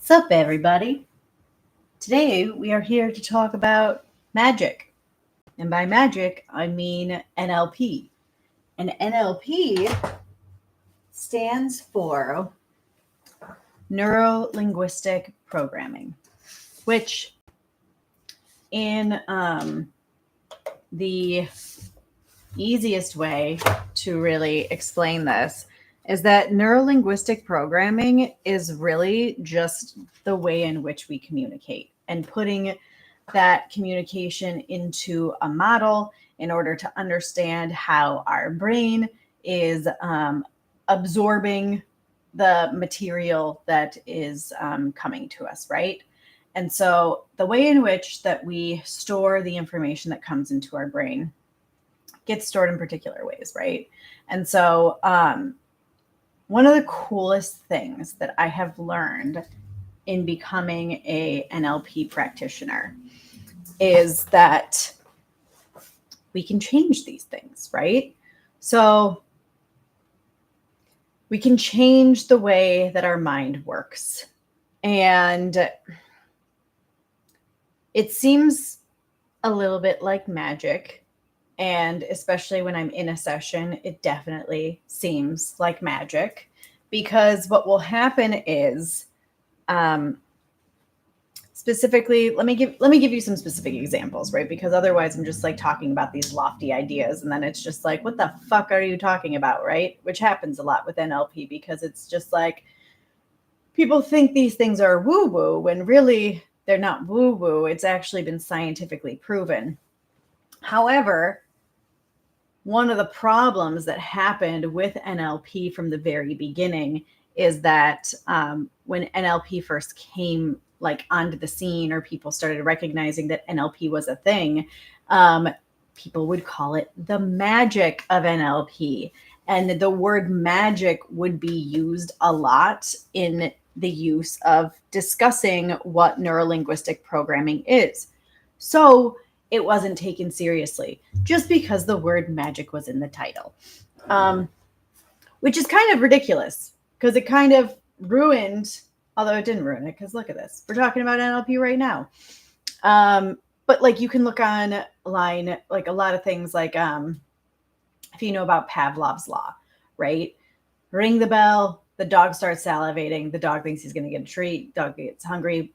Sup, everybody? Today we are here to talk about magic. And by magic, I mean NLP. And NLP stands for Neuro Linguistic Programming, which, in the easiest way to really explain this, is that neurolinguistic programming is really just the way in which we communicate and putting that communication into a model in order to understand how our brain is absorbing the material that is coming to us, right? And so the way in which that we store the information that comes into our brain gets stored in particular ways, right? And so one of the coolest things that I have learned in becoming a NLP practitioner is that we can change these things, right? So we can change the way that our mind works. And it seems a little bit like magic. And especially when I'm in a session, it definitely seems like magic because what will happen is, specifically, let me give you some specific examples, right? Because otherwise I'm just like talking about these lofty ideas and then it's just like, what the fuck are you talking about, right? Which happens a lot with NLP because it's just like people think these things are woo-woo when really they're not woo-woo. It's actually been scientifically proven. However, one of the problems that happened with NLP from the very beginning is that when NLP first came like onto the scene or people started recognizing that NLP was a thing, people would call it the magic of NLP. And the word magic would be used a lot in the use of discussing what neurolinguistic programming is. So it wasn't taken seriously just because the word magic was in the title, which is kind of ridiculous because it kind of ruined, although it didn't ruin it because look at this. We're talking about NLP right now. But like you can look online, like a lot of things like if you know about Pavlov's law, right? Ring the bell, the dog starts salivating, the dog thinks he's going to get a treat, dog gets hungry.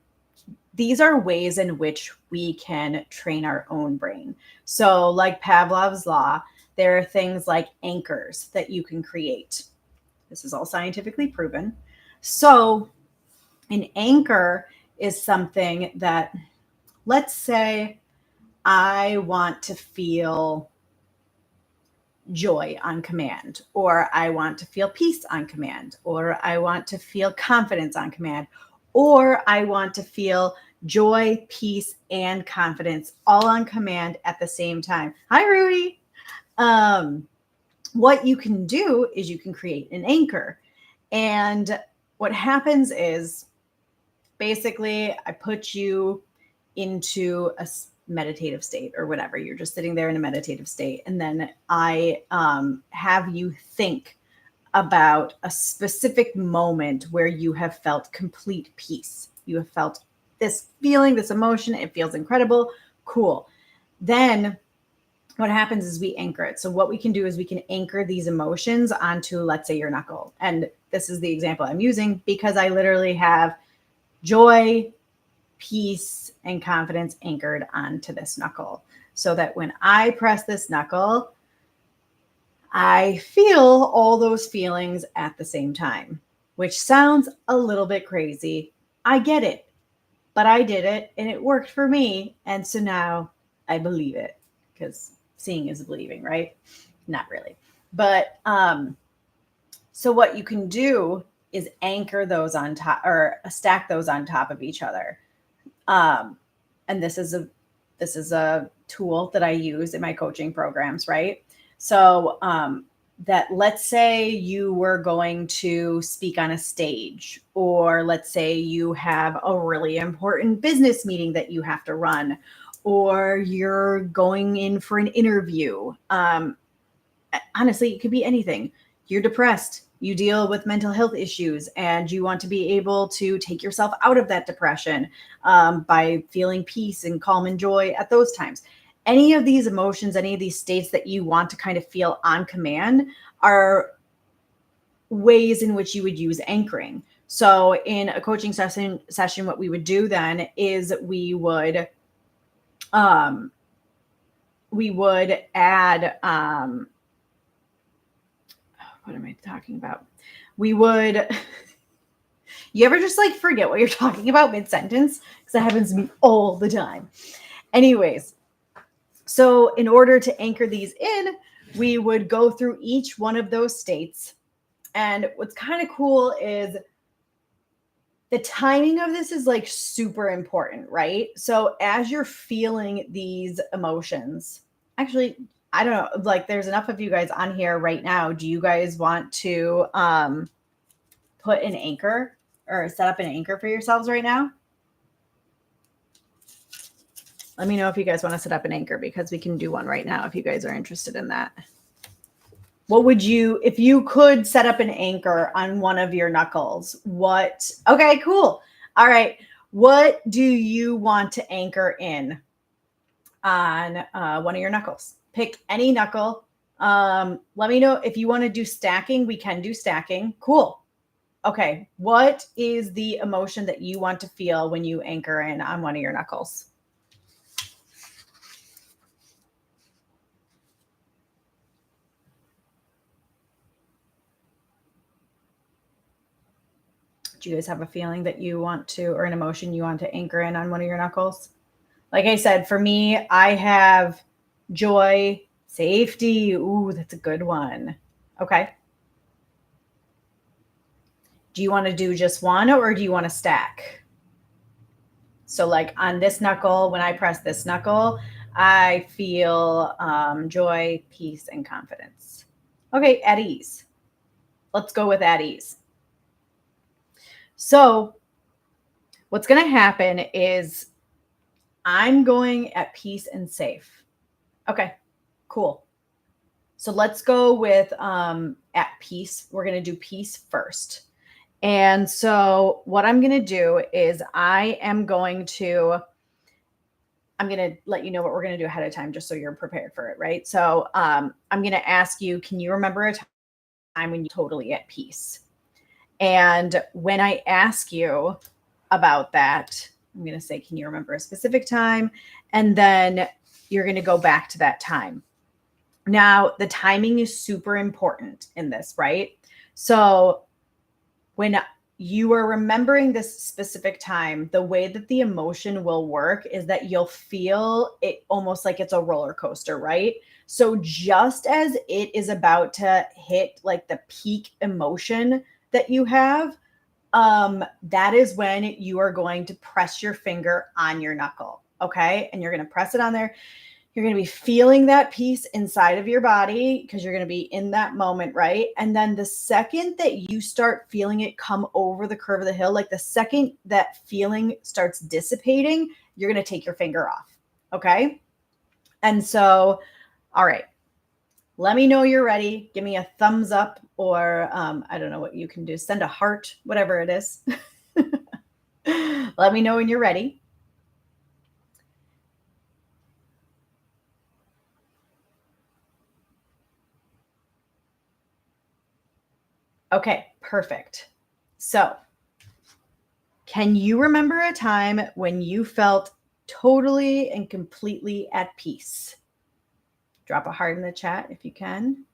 These are ways in which we can train our own brain. So like Pavlov's law, there are things like anchors that you can create. This is all scientifically proven. So an anchor is something that, let's say I want to feel joy on command, or I want to feel peace on command, or I want to feel confidence on command, or I want to feel joy, peace, and confidence all on command at the same time. Hi, Rudy. What you can do is you can create an anchor. And what happens is basically I put you into a meditative state or whatever. You're just sitting there in a meditative state. And then I have you think about a specific moment where you have felt complete peace. You have felt this feeling, this emotion. It feels incredible. Cool. Then what happens is we anchor it. So what we can do is we can anchor these emotions onto, let's say, your knuckle. And this is the example I'm using because I literally have joy, peace, and confidence anchored onto this knuckle. So that when I press this knuckle, I feel all those feelings at the same time, which sounds a little bit crazy. I get it, but I did it and it worked for me. And so now I believe it because seeing is believing, right? Not really. But so what you can do is anchor those on top or stack those on top of each other. And this is a tool that I use in my coaching programs, right? So that let's say you were going to speak on a stage, or let's say you have a really important business meeting that you have to run, or you're going in for an interview. Honestly, it could be anything. you're depressed, you deal with mental health issues, and you want to be able to take yourself out of that depression by feeling peace and calm and joy at those times. Any of these emotions, any of these states that you want to kind of feel on command are ways in which you would use anchoring. So in a coaching session, what we would do then is we would add what am I talking about? We would you ever just like forget what you're talking about mid-sentence? Because that happens to me all the time. Anyways, so in order to anchor these in, we would go through each one of those states. And what's kind of cool is the timing of this is like super important, right? So as you're feeling these emotions, actually, I don't know, like there's enough of you guys on here right now. Do you guys want to put an anchor or set up an anchor for yourselves right now? Let me know if you guys want to set up an anchor, because we can do one right now if you guys are interested in that. What would you, if you could set up an anchor on one of your knuckles, what? Okay, cool. All right. What do you want to anchor in on one of your knuckles? Pick any knuckle. Let me know if you want to do stacking. We can do stacking. Cool. Okay. What is the emotion that you want to feel when you anchor in on one of your knuckles? Do you guys have a feeling that you want to, or an emotion you want to anchor in on one of your knuckles? Like I said, for me, I have joy, safety. Ooh, that's a good one. Okay. Do you want to do just one, or do you want to stack? So like on this knuckle, when I press this knuckle, I feel joy, peace, and confidence. Okay, at ease. Let's go with at ease. So what's going to happen is I'm going at peace and safe. Okay, cool. So let's go with at peace. We're going to do peace first. And so what I'm going to do is I'm going to let you know what we're going to do ahead of time, just so you're prepared for it, right? So I'm going to ask you, can you remember a time when you're totally at peace? And when I ask you about that, I'm going to say, can you remember a specific time? And then you're going to go back to that time. Now, the timing is super important in this, right? So when you are remembering this specific time, the way that the emotion will work is that you'll feel it almost like it's a roller coaster, right? So just as it is about to hit like the peak emotion that you have, that is when you are going to press your finger on your knuckle. Okay. And you're going to press it on there. You're going to be feeling that peace inside of your body because you're going to be in that moment, right? And then the second that you start feeling it come over the curve of the hill, like the second that feeling starts dissipating, you're going to take your finger off. Okay. And so, all right, let me know you're ready. Give me a thumbs up, or I don't know what you can do. Send a heart, whatever it is. Let me know when you're ready. Okay, perfect. So, can you remember a time when you felt totally and completely at peace? Drop a heart in the chat if you can.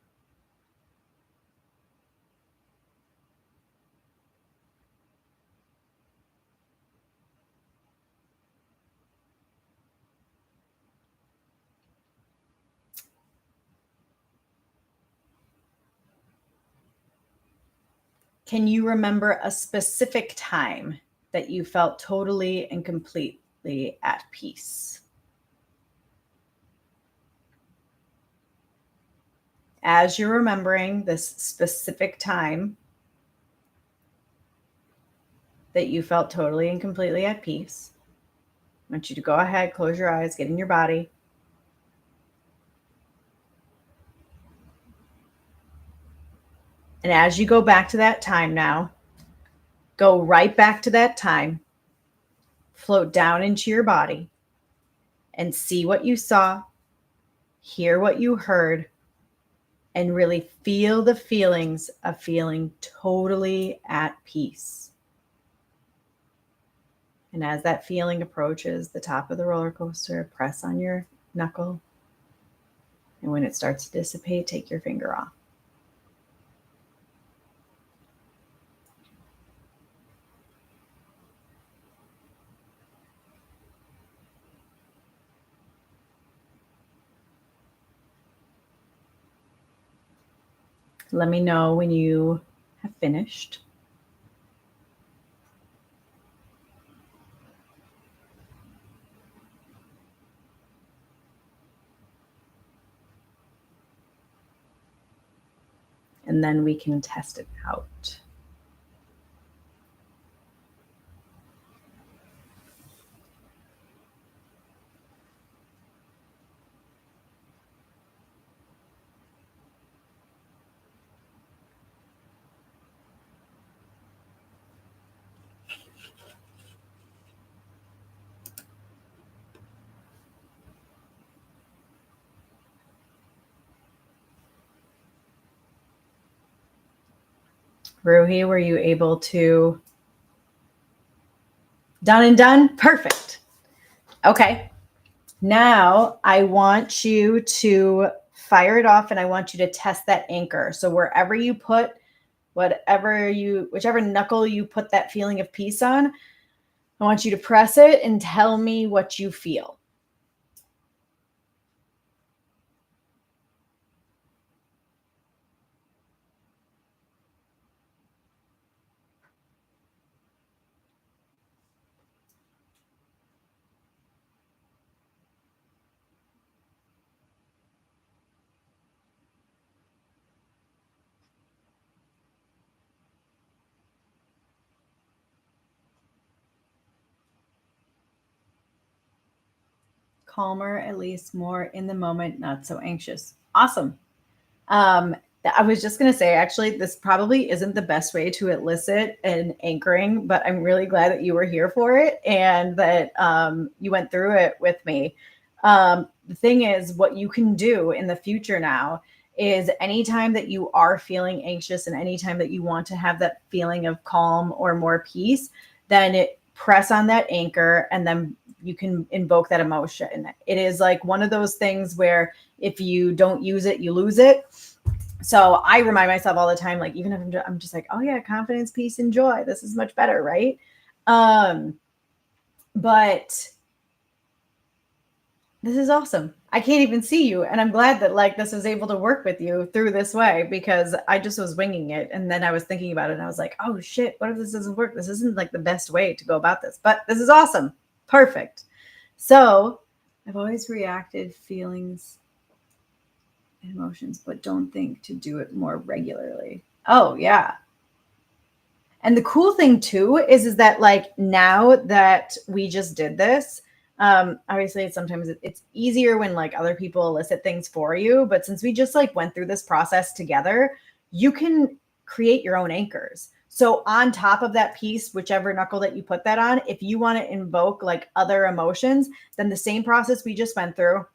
Can you remember a specific time that you felt totally and completely at peace? As you're remembering this specific time that you felt totally and completely at peace, I want you to go ahead, close your eyes, get in your body. And as you go back to that time now, go right back to that time, float down into your body, and see what you saw, hear what you heard, and really feel the feelings of feeling totally at peace. And as that feeling approaches the top of the roller coaster, press on your knuckle. And when it starts to dissipate, take your finger off. Let me know when you have finished. And then we can test it out. Ruhi, were you able to? Done and done? Perfect. Okay. Now I want you to fire it off and I want you to test that anchor. So wherever you put, whichever knuckle you put that feeling of peace on, I want you to press it and tell me what you feel. Calmer, at least more in the moment, not so anxious. Awesome. I was just going to say, actually, this probably isn't the best way to elicit an anchoring, but I'm really glad that you were here for it and that you went through it with me. The thing is, what you can do in the future now is anytime that you are feeling anxious and anytime that you want to have that feeling of calm or more peace, then press on that anchor and then you can invoke that emotion. It is like one of those things where if you don't use it, you lose it. So I remind myself all the time, like, even if I'm just like, oh yeah, confidence, peace, and joy. This is much better, right? But this is awesome. I can't even see you. And I'm glad that like this was able to work with you through this way because I just was winging it. And then I was thinking about it and I was like, oh shit, what if this doesn't work? This isn't like the best way to go about this, but this is awesome. Perfect. So I've always reacted feelings and emotions, but don't think to do it more regularly. Oh yeah. And the cool thing too is that like now that we just did this, obviously sometimes it's easier when like other people elicit things for you, but since we just like went through this process together, you can create your own anchors. So on top of that piece, whichever knuckle that you put that on, if you want to invoke like other emotions, then the same process we just went through,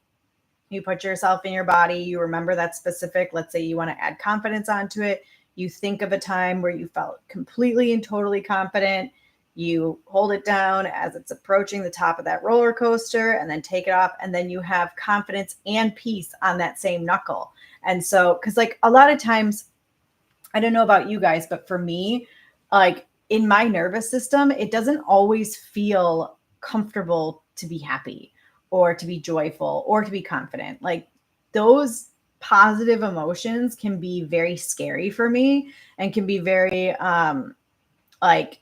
you put yourself in your body, you remember that specific, let's say you want to add confidence onto it. You think of a time where you felt completely and totally confident. You hold it down as it's approaching the top of that roller coaster and then take it off. And then you have confidence and peace on that same knuckle. And so, because like a lot of times, I don't know about you guys, but for me, like in my nervous system, it doesn't always feel comfortable to be happy or to be joyful or to be confident. Like those positive emotions can be very scary for me and can be very like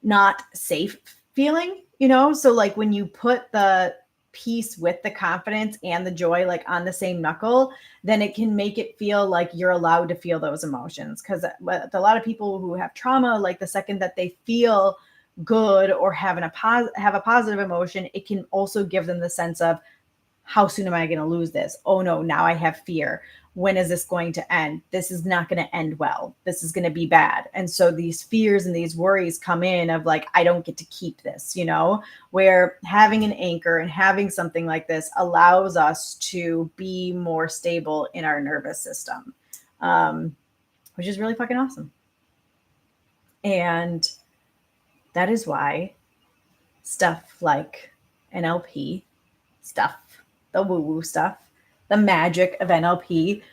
not safe feeling, you know? So like when you put the peace with the confidence and the joy like on the same knuckle, then it can make it feel like you're allowed to feel those emotions. Because a lot of people who have trauma, like the second that they feel good or have a positive emotion, it can also give them the sense of how soon am I going to lose this? Oh no, now I have fear. When is this going to end? This is not going to end well. This is going to be bad. And so these fears and these worries come in of like, I don't get to keep this, where having an anchor and having something like this allows us to be more stable in our nervous system, which is really fucking awesome. And that is why stuff like NLP, stuff, the woo-woo stuff, the magic of NLP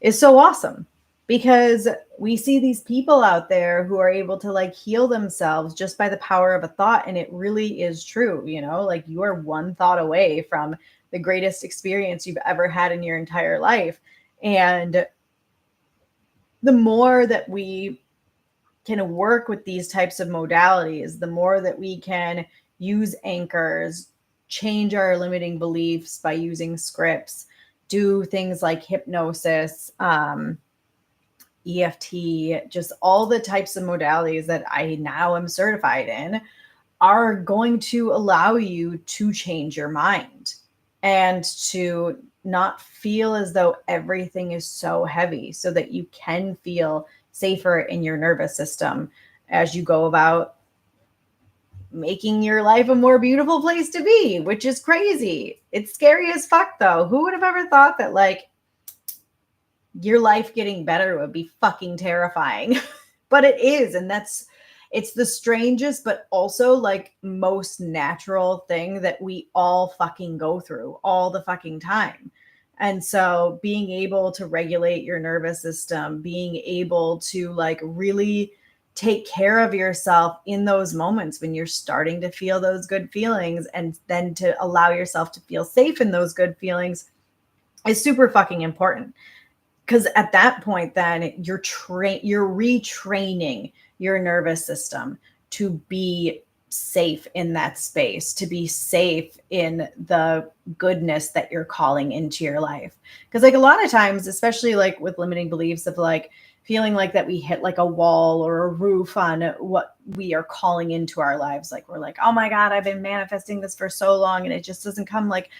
is so awesome, because we see these people out there who are able to like heal themselves just by the power of a thought. And it really is true, like you are one thought away from the greatest experience you've ever had in your entire life. And the more that we can work with these types of modalities, the more that we can use anchors, change our limiting beliefs by using scripts, do things like hypnosis, EFT, just all the types of modalities that I now am certified in are going to allow you to change your mind and to not feel as though everything is so heavy, so that you can feel safer in your nervous system as you go about making your life a more beautiful place to be, which is crazy. It's scary as fuck though. Who would have ever thought that like your life getting better would be fucking terrifying? But it is. And it's the strangest, but also like most natural thing that we all fucking go through all the fucking time. And so being able to regulate your nervous system, being able to like really take care of yourself in those moments when you're starting to feel those good feelings, and then to allow yourself to feel safe in those good feelings is super fucking important. Because at that point, then you're retraining your nervous system to be safe in that space, to be safe in the goodness that you're calling into your life. Because like a lot of times, especially like with limiting beliefs of like feeling like that we hit like a wall or a roof on what we are calling into our lives. Like we're like, oh my God, I've been manifesting this for so long and it just doesn't come. Like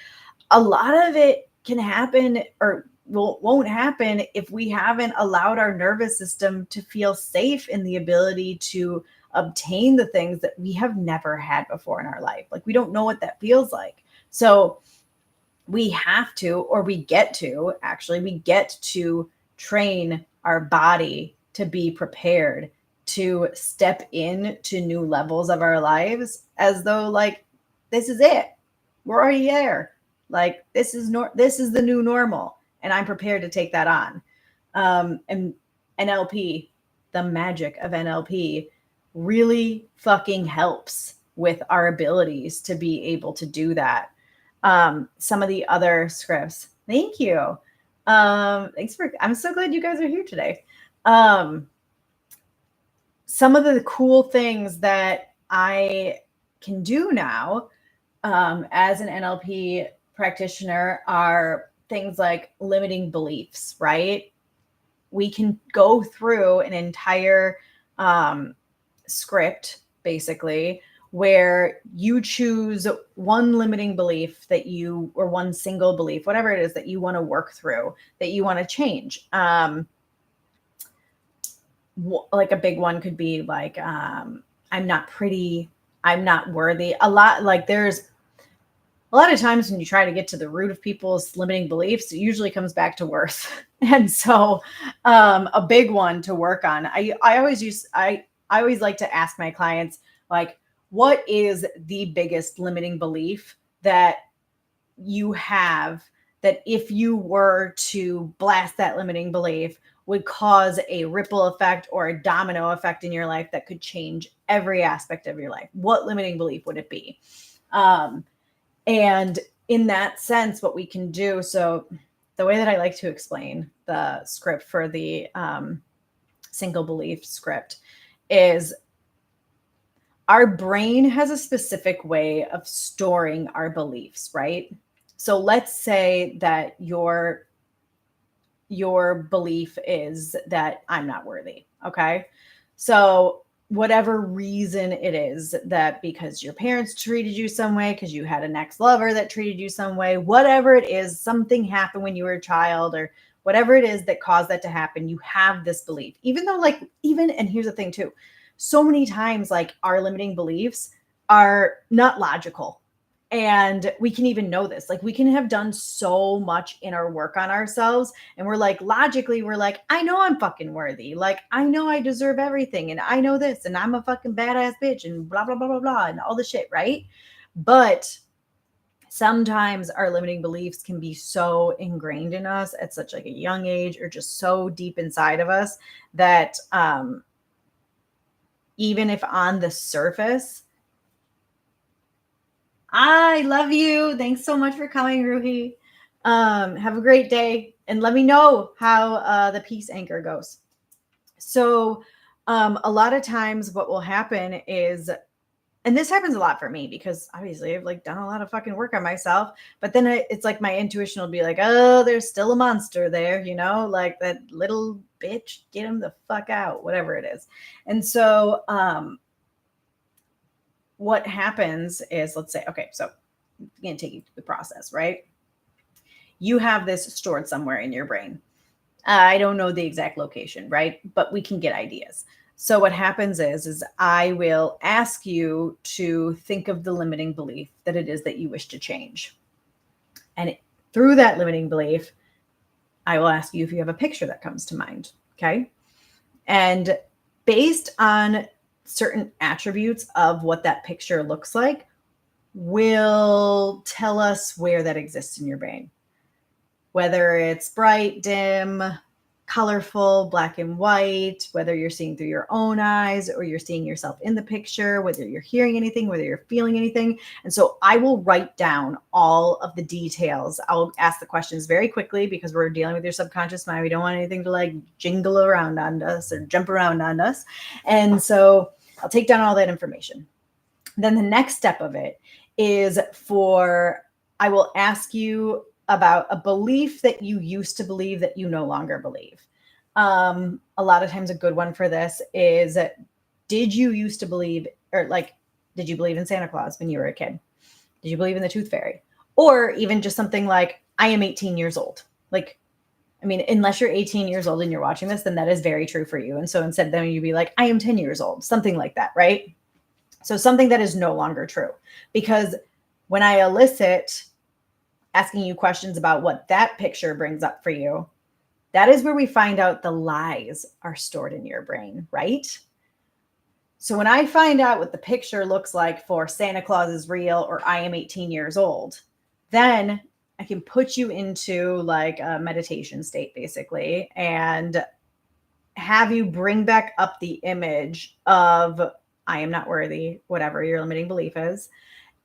a lot of it can happen or won't happen if we haven't allowed our nervous system to feel safe in the ability to obtain the things that we have never had before in our life. Like we don't know what that feels like. So we have to, or we get to train our body to be prepared to step in to new levels of our lives as though like, this is it. We're already there. Like this is the new normal. And I'm prepared to take that on. And NLP, the magic of NLP, really fucking helps with our abilities to be able to do that. Some of the other scripts. Thank you. I'm so glad you guys are here today. Some of the cool things that I can do now as an NLP practitioner are things like limiting beliefs, right? We can go through an entire script, basically, where you choose one limiting belief or one single belief, whatever it is that you want to work through, that you want to change. Like a big one could be like, I'm not pretty, I'm not worthy. A lot of times when you try to get to the root of people's limiting beliefs, it usually comes back to worth. And so a big one to work on. I always like to ask my clients, like, what is the biggest limiting belief that you have that if you were to blast that limiting belief would cause a ripple effect or a domino effect in your life that could change every aspect of your life? What limiting belief would it be? And in that sense, what we can do, so the way that I like to explain the script for the single belief script is our brain has a specific way of storing our beliefs, right? So let's say that your belief is that I'm not worthy, okay? So whatever reason it is, that because your parents treated you some way, because you had an ex-lover that treated you some way, whatever it is, something happened when you were a child or whatever it is that caused that to happen, you have this belief. Even though, like, even, and here's the thing too, so many times, like, our limiting beliefs are not logical. And we can even know this. Like, we can have done so much in our work on ourselves, and we're like, logically, we're like, I know I'm fucking worthy. Like, I know I deserve everything, and I know this, and I'm a fucking badass bitch, and blah, blah, blah, blah, blah, and all the shit, right? But sometimes our limiting beliefs can be so ingrained in us at such like a young age, or just so deep inside of us, that even if on the surface, I love you. Thanks so much for coming, Ruhi. Have a great day, and let me know how the peace anchor goes. So, a lot of times, what will happen is, and this happens a lot for me because obviously I've like done a lot of fucking work on myself, but then it's like my intuition will be like, oh, there's still a monster there, you know, like that little bitch, get him the fuck out, whatever it is. And so, what happens is, let's say, okay, so I'm going to take you through the process, right? You have this stored somewhere in your brain. I don't know the exact location, right? But we can get ideas. So what happens is I will ask you to think of the limiting belief that it is that you wish to change. And through that limiting belief, I will ask you if you have a picture that comes to mind, okay? And based on certain attributes of what that picture looks like, will tell us where that exists in your brain. Whether it's bright, dim, colorful, black and white, whether you're seeing through your own eyes or you're seeing yourself in the picture, whether you're hearing anything, whether you're feeling anything. And so I will write down all of the details. I'll ask the questions very quickly because we're dealing with your subconscious mind. We don't want anything to like jingle around on us or jump around on us. And so I'll take down all that information. Then the next step of it is I will ask you about a belief that you used to believe that you no longer believe. A lot of times a good one for this is, did you used to believe, or like, did you believe in Santa Claus when you were a kid? Did you believe in the tooth fairy? Or even just something like, I am 18 years old. Like, I mean, unless you're 18 years old and you're watching this, then that is very true for you. And so instead, then you'd be like, I am 10 years old, something like that, right? So something that is no longer true. Because when I elicit asking you questions about what that picture brings up for you, that is where we find out the lies are stored in your brain, right? So when I find out what the picture looks like for Santa Claus is real or I am 18 years old, then I can put you into like a meditation state basically and have you bring back up the image of I am not worthy, whatever your limiting belief is.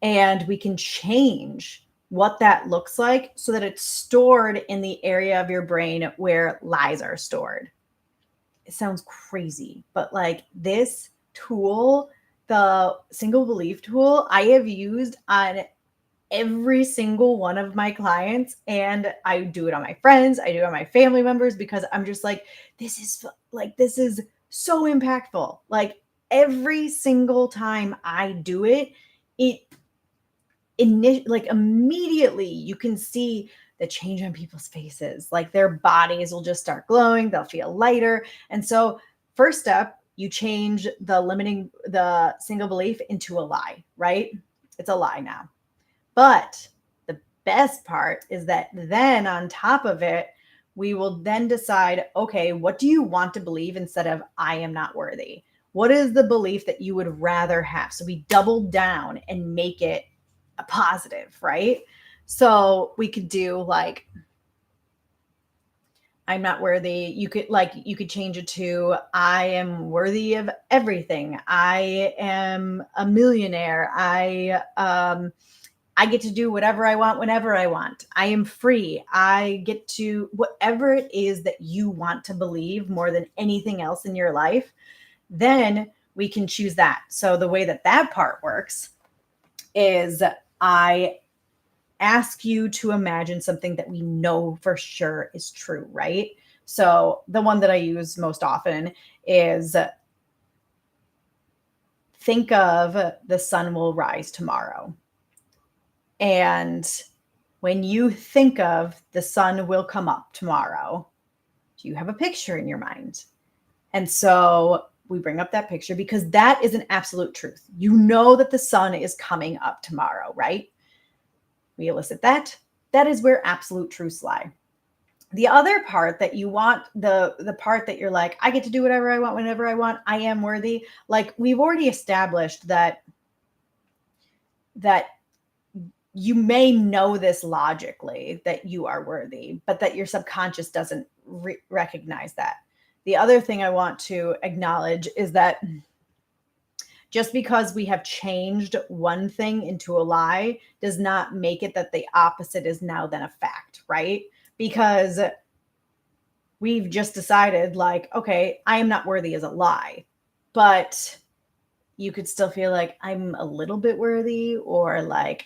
And we can change what that looks like so that it's stored in the area of your brain where lies are stored. It sounds crazy, but like this tool, the single belief tool, I have used on every single one of my clients, and I do it on my friends, I do it on my family members, because I'm just like, this is so impactful. Like every single time I do it, like immediately you can see the change on people's faces. Like their bodies will just start glowing, they'll feel lighter. And so first step, you change the single belief into a lie, right? It's a lie now. But the best part is that then on top of it, we will then decide, okay, what do you want to believe instead of I am not worthy? What is the belief that you would rather have? So we double down and make it a positive, right? So we could do like, I'm not worthy. You could change it to I am worthy of everything. I am a millionaire. I get to do whatever I want whenever I want. I am free. I get to whatever it is that you want to believe more than anything else in your life. Then we can choose that. So the way that part works is I ask you to imagine something that we know for sure is true, right? So the one that I use most often is think of the sun will rise tomorrow. And when you think of the sun will come up tomorrow, you have a picture in your mind. And so we bring up that picture because that is an absolute truth. You know that the sun is coming up tomorrow, right? We elicit that. That is where absolute truths lie. The other part that you want, the part that you're like, I get to do whatever I want, whenever I want, I am worthy. Like, we've already established that you may know this logically, that you are worthy, but that your subconscious doesn't recognize that. The other thing I want to acknowledge is that just because we have changed one thing into a lie does not make it that the opposite is now then a fact, right? Because we've just decided, like, okay, I am not worthy is a lie, but you could still feel like I'm a little bit worthy, or like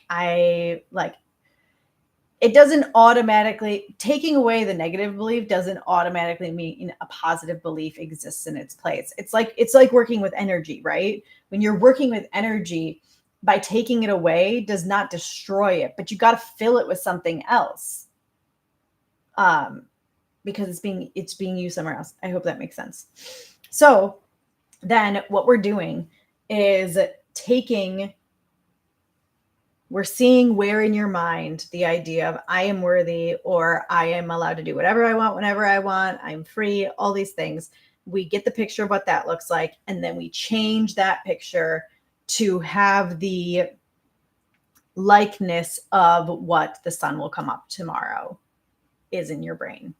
it doesn't automatically, taking away the negative belief doesn't automatically mean a positive belief exists in its place. It's like working with energy, right? When you're working with energy, by taking it away does not destroy it, but you got to fill it with something else. Because it's being used somewhere else. I hope that makes sense. So then what we're doing is we're seeing where in your mind the idea of I am worthy, or I am allowed to do whatever I want, whenever I want, I'm free, all these things. We get the picture of what that looks like, and then we change that picture to have the likeness of what the sun will come up tomorrow is in your brain,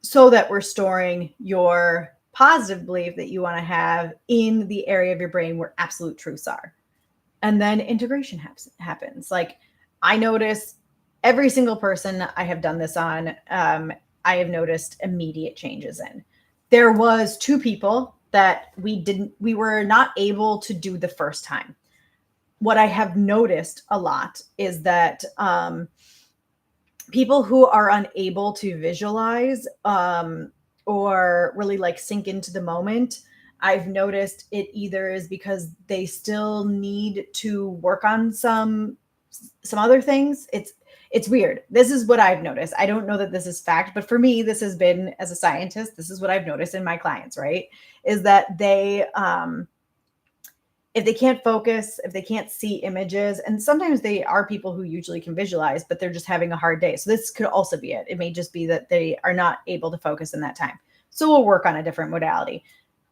so that we're storing your positive belief that you want to have in the area of your brain where absolute truths are. And then integration happens. Like, I notice every single person I have done this on, I have noticed immediate changes in. There was 2 people that we were not able to do the first time. What I have noticed a lot is that people who are unable to visualize or really like sink into the moment, I've noticed it either is because they still need to work on some other things. It's weird. This is what I've noticed. I don't know that this is fact, but for me, this has been, as a scientist, this is what I've noticed in my clients, right? Is that they if they can't focus, if they can't see images, and sometimes they are people who usually can visualize, but they're just having a hard day. So this could also be it. It may just be that they are not able to focus in that time. So we'll work on a different modality.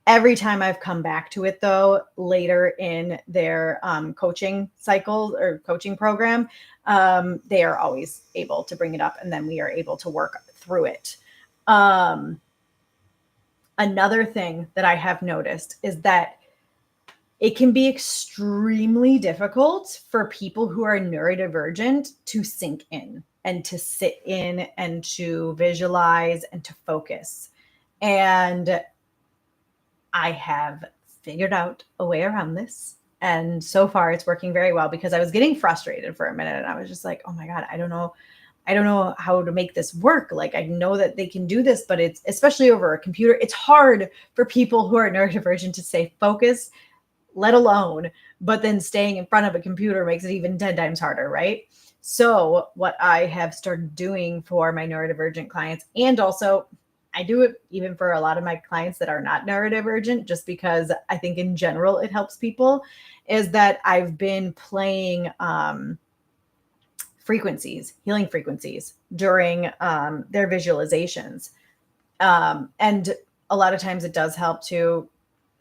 Every time I've come back to it, though, later in their coaching cycle or coaching program, they are always able to bring it up, and then we are able to work through it. Another thing that I have noticed is that it can be extremely difficult for people who are neurodivergent to sink in and to sit in and to visualize and to focus. And I have figured out a way around this. And so far it's working very well, because I was getting frustrated for a minute and I was just like, oh my God, I don't know how to make this work. Like, I know that they can do this, but it's, especially over a computer, it's hard for people who are neurodivergent to stay focused, let alone, but then staying in front of a computer makes it even 10 times harder, right? So what I have started doing for my neurodivergent clients, and also I do it even for a lot of my clients that are not neurodivergent, just because I think in general it helps people, is that I've been playing healing frequencies during their visualizations. And a lot of times it does help too,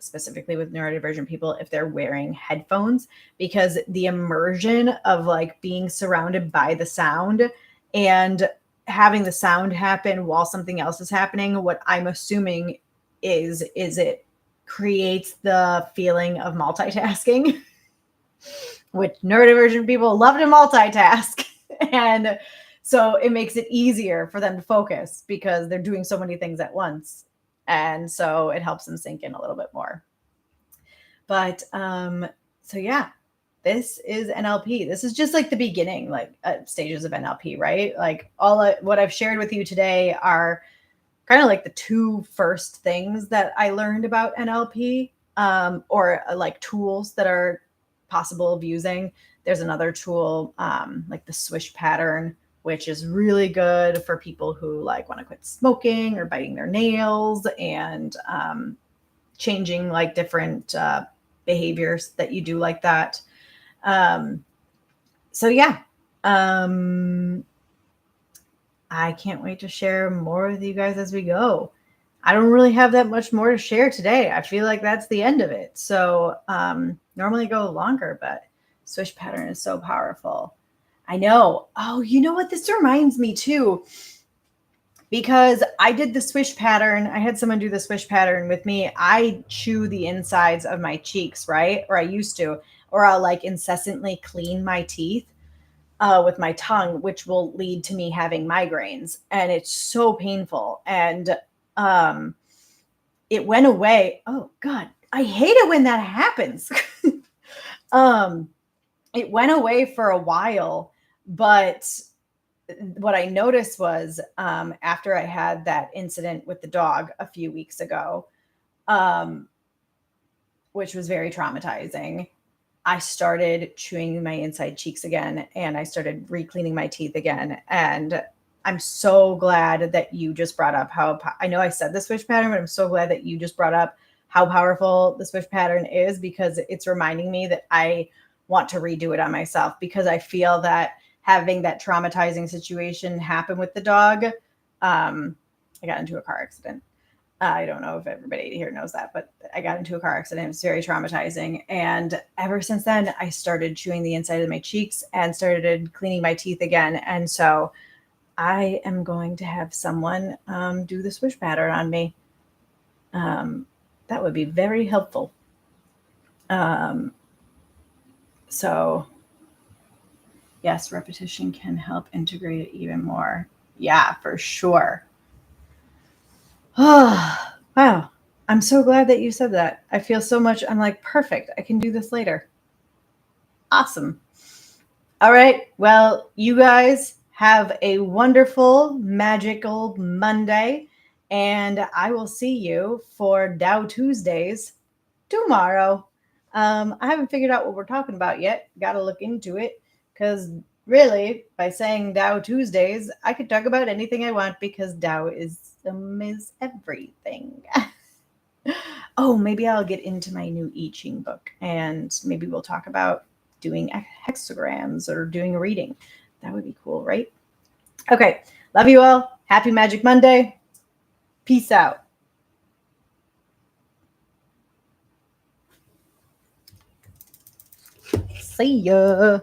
specifically with neurodivergent people, if they're wearing headphones, because the immersion of like being surrounded by the sound and having the sound happen while something else is happening, what I'm assuming is it creates the feeling of multitasking, which neurodivergent people love to multitask. And so it makes it easier for them to focus because they're doing so many things at once. And so it helps them sink in a little bit more. But so yeah, this is NLP. This is just like the beginning, like stages of NLP, right? Like what I've shared with you today are kind of like the 2 first things that I learned about NLP. or like tools that are possible of using. There's another tool, like the swish pattern, which is really good for people who like want to quit smoking or biting their nails, and changing like different behaviors that you do like that. So yeah, I can't wait to share more with you guys as we go. I don't really have that much more to share today. I feel like that's the end of it. So normally go longer, but swish pattern is so powerful. I know. Oh, you know what? This reminds me too, because I did the swish pattern. I had someone do the swish pattern with me. I chew the insides of my cheeks, right? Or I used to, or I'll like incessantly clean my teeth with my tongue, which will lead to me having migraines. And it's so painful. And it went away. Oh God, I hate it when that happens. It went away for a while, but what I noticed was after I had that incident with the dog a few weeks ago, um, which was very traumatizing, I started chewing my inside cheeks again, and I started re-cleaning my teeth again. And I'm so glad that you just brought up how I know I said the swish pattern, but I'm so glad that you just brought up how powerful the swish pattern is, because it's reminding me that I want to redo it on myself, because I feel that having that traumatizing situation happen with the dog, I got into a car accident. I don't know if everybody here knows that, but I got into a car accident. It was very traumatizing. And ever since then, I started chewing the inside of my cheeks and started cleaning my teeth again. And so I am going to have someone do the swish pattern on me. That would be very helpful. So, yes, repetition can help integrate it even more. Yeah, for sure. Oh, wow. I'm so glad that you said that. I feel so much. I'm like, perfect. I can do this later. Awesome. All right. Well, you guys have a wonderful, magical Monday. And I will see you for Dow Tuesdays tomorrow. I haven't figured out what we're talking about yet. Got to look into it, because really, by saying Dow Tuesdays, I could talk about anything I want, because Taoism is everything. Oh, maybe I'll get into my new I Ching book, and maybe we'll talk about doing hexagrams or doing a reading. That would be cool, right? Okay. Love you all. Happy Magic Monday. Peace out. See ya.